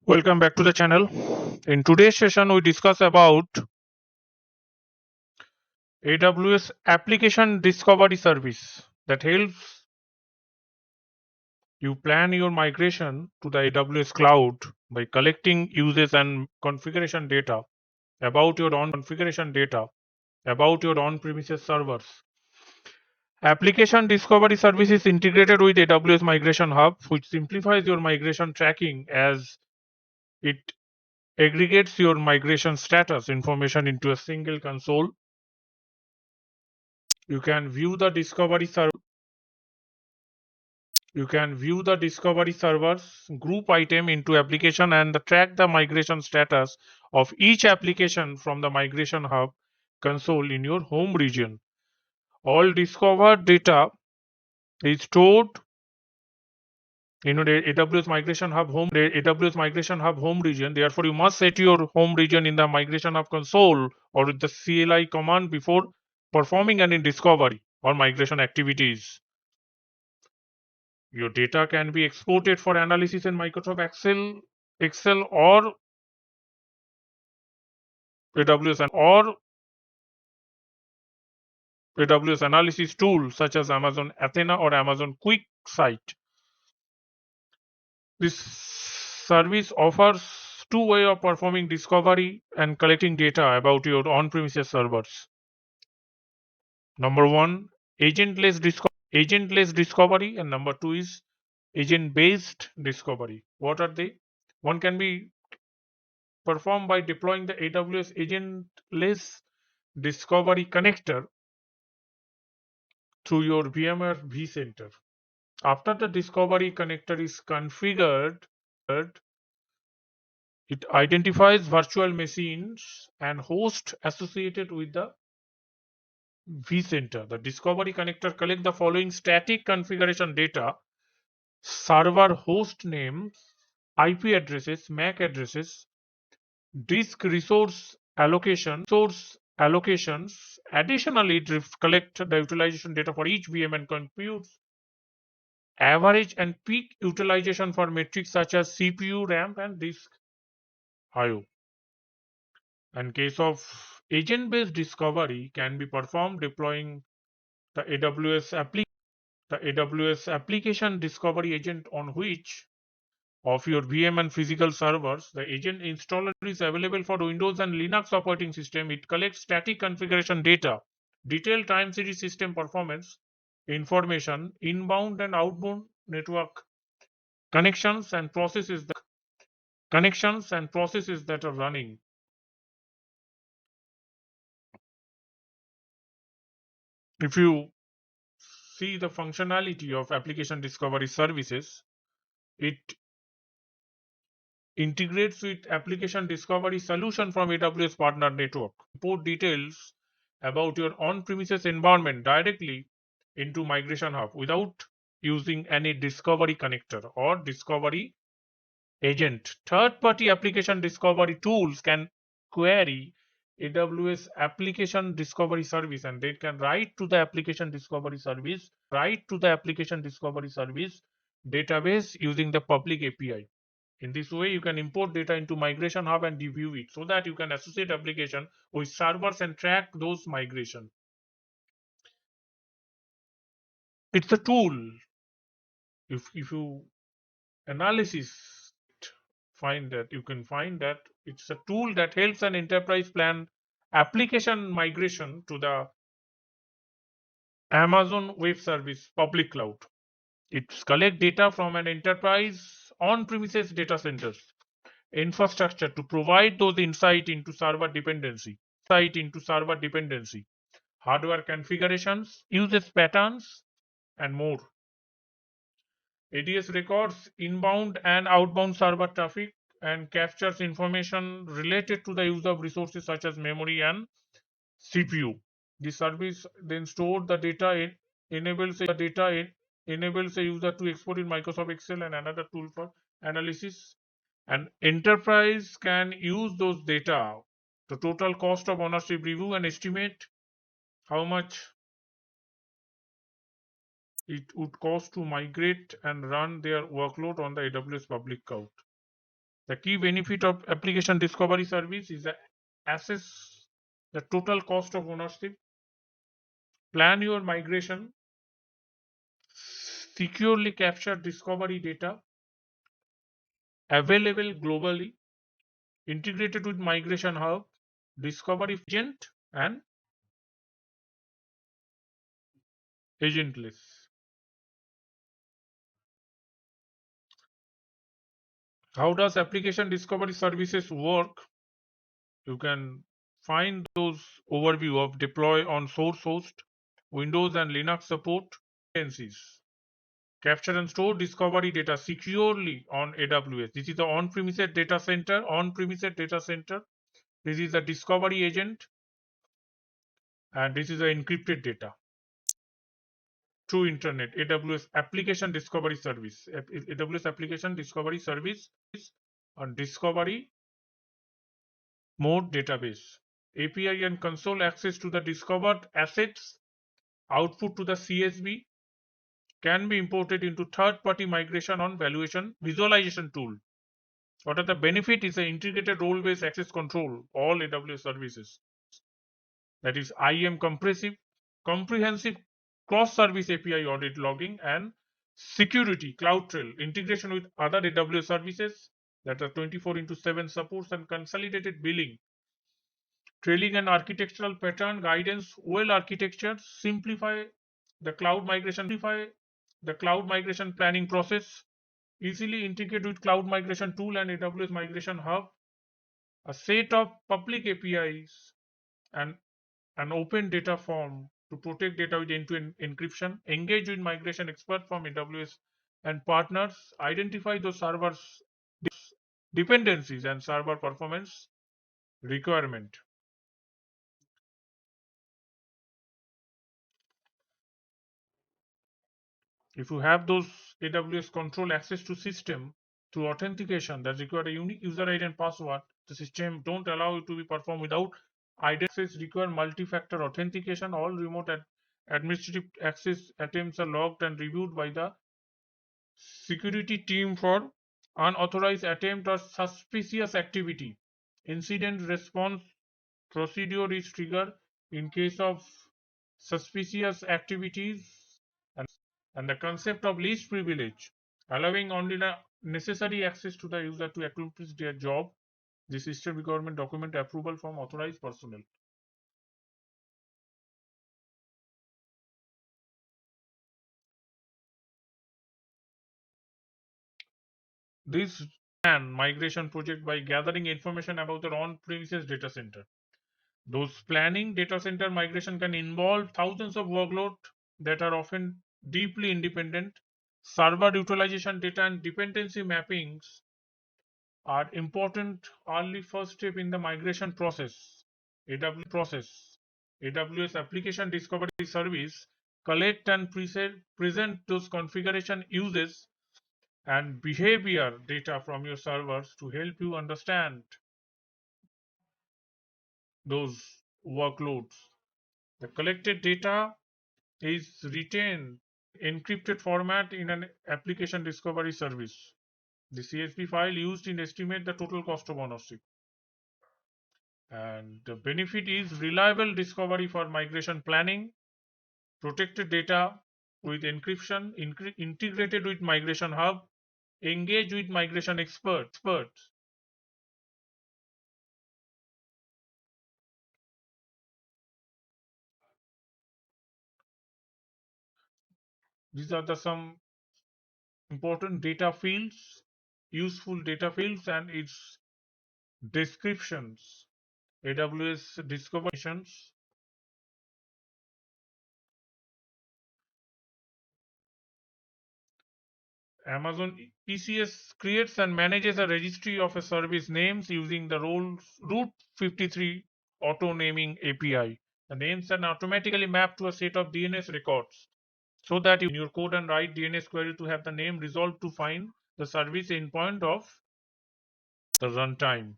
Welcome back to the channel. In today's session, we discuss about AWS Application Discovery Service that helps you plan your migration to the AWS cloud by collecting uses and configuration data about your on-premises servers. Application Discovery Service is integrated with AWS Migration Hub, which simplifies your migration tracking as it aggregates your migration status information into a single console. You can view the discovery servers, group item into application and track the migration status of each application from the migration hub console in your home region. All discovered data is stored in the AWS Migration Hub home region. Therefore, you must set your home region in the migration hub console or with the CLI command before performing any discovery or migration activities. Your data can be exported for analysis in Microsoft Excel or AWS analysis tools such as Amazon Athena or Amazon QuickSight. This service offers two ways of performing discovery and collecting data about your on-premises servers. Number one, agentless discovery, and number two is agent-based discovery. What are they? One can be performed by deploying the AWS agentless discovery connector through your VMware vCenter. After the discovery connector is configured, it identifies virtual machines and hosts associated with the vCenter. The discovery connector collects the following static configuration data: server host names, IP addresses, MAC addresses, disk resource allocations. Additionally, it collects the utilization data for each VM and computes average and peak utilization for metrics such as CPU, RAM, and disk I/O. In case of agent-based discovery, can be performed deploying the AWS Application Discovery Agent on which of your VM and physical servers. The agent installer is available for Windows and Linux operating system. It collects static configuration data, detailed time series system performance information, inbound and outbound network connections and processes that are running. If you see the functionality of application discovery services, it integrates with application discovery solution from AWS partner network. Import details about your on-premises environment directly into Migration Hub without using any discovery connector or discovery agent. Third-party application discovery tools can query AWS Application Discovery Service and they can write to the Application Discovery Service database using the public API. In this way, you can import data into Migration Hub and review it so that you can associate application with servers and track those migration. It's a tool. If you analysis find that it's a tool that helps an enterprise plan application migration to the Amazon Web Service public cloud. It collects data from an enterprise on-premises data centers infrastructure to provide those insight into server dependency, hardware configurations, usage patterns, and more. ADS records inbound and outbound server traffic and captures information related to the use of resources such as memory and CPU. The service then stores the data, enables a user to export in Microsoft Excel and another tool for analysis. An enterprise can use those data, the total cost of ownership review, and estimate how much it would cost to migrate and run their workload on the AWS public cloud. The key benefit of application discovery service is the assess the total cost of ownership, plan your migration, securely capture discovery data available globally, integrated with Migration Hub, Discovery Agent, and agentless. How does application discovery services work? You can find those overview of deploy on source host, Windows and Linux support, dependencies. Capture and store discovery data securely on AWS. This is the on-premises data center. On-premises data center. This is the discovery agent, and this is the encrypted data. Through internet, AWS Application Discovery Service. AWS Application Discovery Service on discovery mode database. API and console access to the discovered assets. Output to the CSV can be imported into third-party migration on valuation visualization tool. What are the benefit is the integrated role-based access control, all AWS services. That is IAM comprehensive cross-service API audit logging and security, CloudTrail, integration with other AWS services that are 24/7 supports and consolidated billing, trailing and architectural pattern guidance, well architecture, simplify the cloud migration planning process, easily integrate with cloud migration tool and AWS Migration Hub, a set of public APIs and an open data form to protect data with end-to-end encryption, engage with migration expert from AWS and partners, identify those servers dependencies and server performance requirement. If you have those AWS control access to system through authentication that require a unique user ID and password, the system don't allow it to be performed without identity access require multi-factor authentication. All remote administrative access attempts are logged and reviewed by the security team for unauthorized attempt or suspicious activity. Incident response procedure is triggered in case of suspicious activities, and the concept of least privilege, allowing only the necessary access to the user to accomplish their job. The system requirement document approval from authorized personnel. This plan migration project by gathering information about their on-premises data center. Those planning data center migration can involve thousands of workloads that are often deeply independent. Server utilization data and dependency mappings are important early first step in the migration process. AWS Application Discovery Service collect and present those configuration uses and behavior data from your servers to help you understand those workloads. The collected data is retained encrypted format in an application discovery service. The CSV file used in estimate the total cost of ownership. And the benefit is reliable discovery for migration planning, protected data with encryption, integrated with Migration Hub, engage with migration experts. These are the some important data fields, useful data fields, and its descriptions. AWS Discovery Missions. Amazon ECS creates and manages a registry of a service names using the Route 53 auto naming API. The names are automatically mapped to a set of DNS records so that you in your code and write DNS query to have the name resolved to find the service endpoint of the runtime.